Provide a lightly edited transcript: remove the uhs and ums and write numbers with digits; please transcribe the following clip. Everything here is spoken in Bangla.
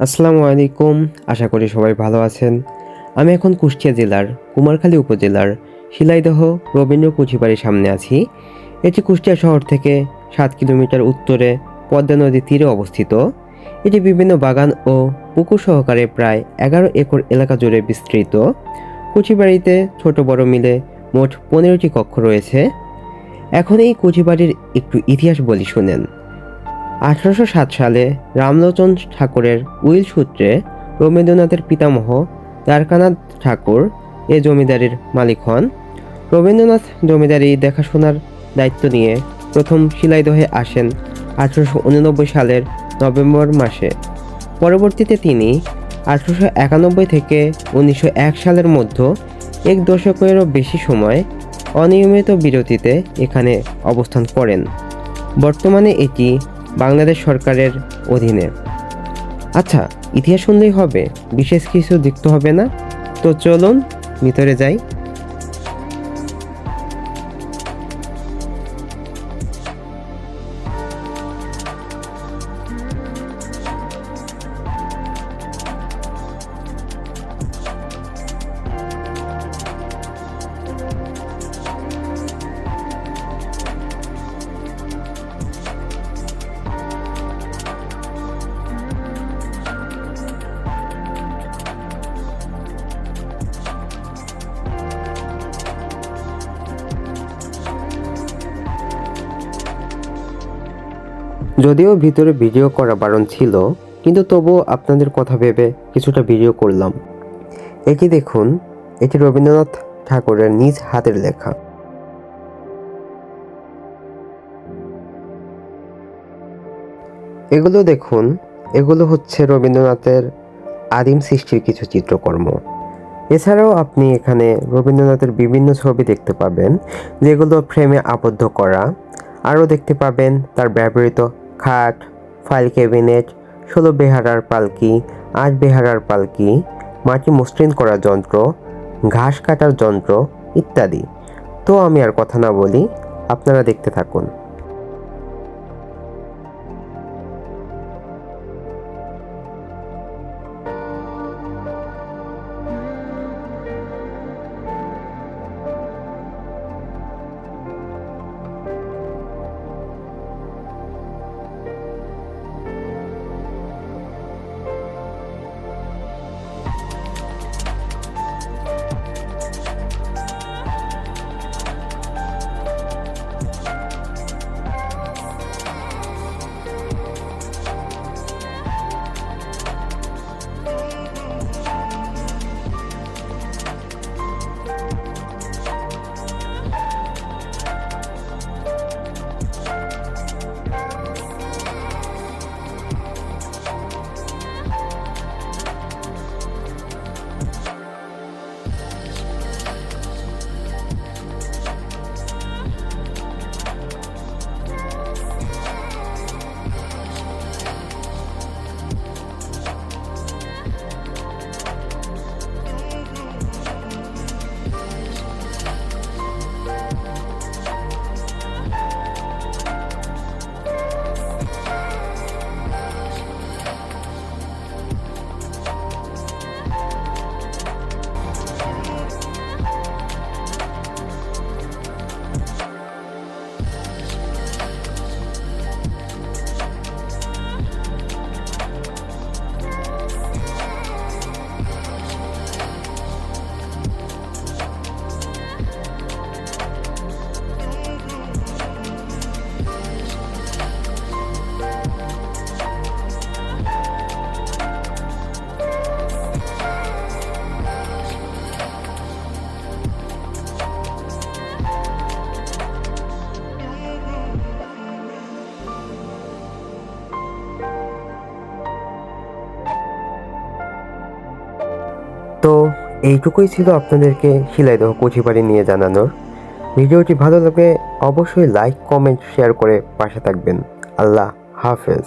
আসসালামু আলাইকুম। আশা করি সবাই ভালো আছেন। আমি এখন কুষ্টিয়া জেলার কুমারখালী উপজেলার শিলাইদহ রবীন্দ্র কুচিবাড়ির সামনে আছি। এটি কুষ্টিয়া শহর থেকে 7 কিলোমিটার উত্তরে পদ্মা নদীর তীরে অবস্থিত। এটি বিভিন্ন বাগান ও পুকুর সহকারে প্রায় 11 একর এলাকা জুড়ে বিস্তৃত। কুচিবাড়িতে ছোট বড় মিলে মোট 15টি কক্ষ রয়েছে। এখন এই কুচিবাড়ির একটু ইতিহাস বলি শুনেন। 1807 সালে রামলোচন ঠাকুরের উইল সূত্রে রবীন্দ্রনাথের পিতামহ দ্বারকানাথ ঠাকুর এ জমিদারির মালিক হন। রবীন্দ্রনাথ জমিদারি দেখাশোনার দায়িত্ব নিয়ে প্রথম শিলাইদহে আসেন 1889 সালের নভেম্বর মাসে। পরবর্তীতে তিনি 1891 থেকে 1901 সালের মধ্যে এক দশকেরও বেশি সময় অনিয়মিত বিরতিতে এখানে অবস্থান করেন। বর্তমানে এটি বাংলাদেশ সরকারের অধীনে। আচ্ছা, ইতিহাস শুনলেই হবে, বিশেষ কিছু দেখতে হবে না? তো চলুন ভিতরে যাই। যদিও ভিতরে ভিডিও করা বারণ ছিল, কিন্তু তবুও আপনাদের কথা ভেবে কিছুটা ভিডিও করলাম। এটি দেখুন, এটি রবীন্দ্রনাথ ঠাকুরের নিজ হাতের লেখা। এগুলো দেখুন, এগুলো হচ্ছে রবীন্দ্রনাথের আদিম সৃষ্টির কিছু চিত্রকর্ম। এছাড়াও আপনি এখানে রবীন্দ্রনাথের বিভিন্ন ছবি দেখতে পাবেন, যেগুলো ফ্রেমে আবদ্ধ করা। আরও দেখতে পাবেন তার ব্যবহৃত খাট, ফাইল ক্যাবিনেট, 16 বেহারার পালকি, 8 বেহারার পালকি, মাটি মসৃণ করার যন্ত্র, ঘাস কাটার যন্ত্র ইত্যাদি। তো আমি আর কথা না বলি, আপনারা দেখতে থাকুন। তো এইটুকুই ছিল আপনাদেরকে শিলাইদহ কুচিবাড়ি নিয়ে জানানোর। ভিডিওটি ভালো লাগলে অবশ্যই লাইক, কমেন্ট, শেয়ার করে পাশে থাকবেন। আল্লাহ হাফেজ।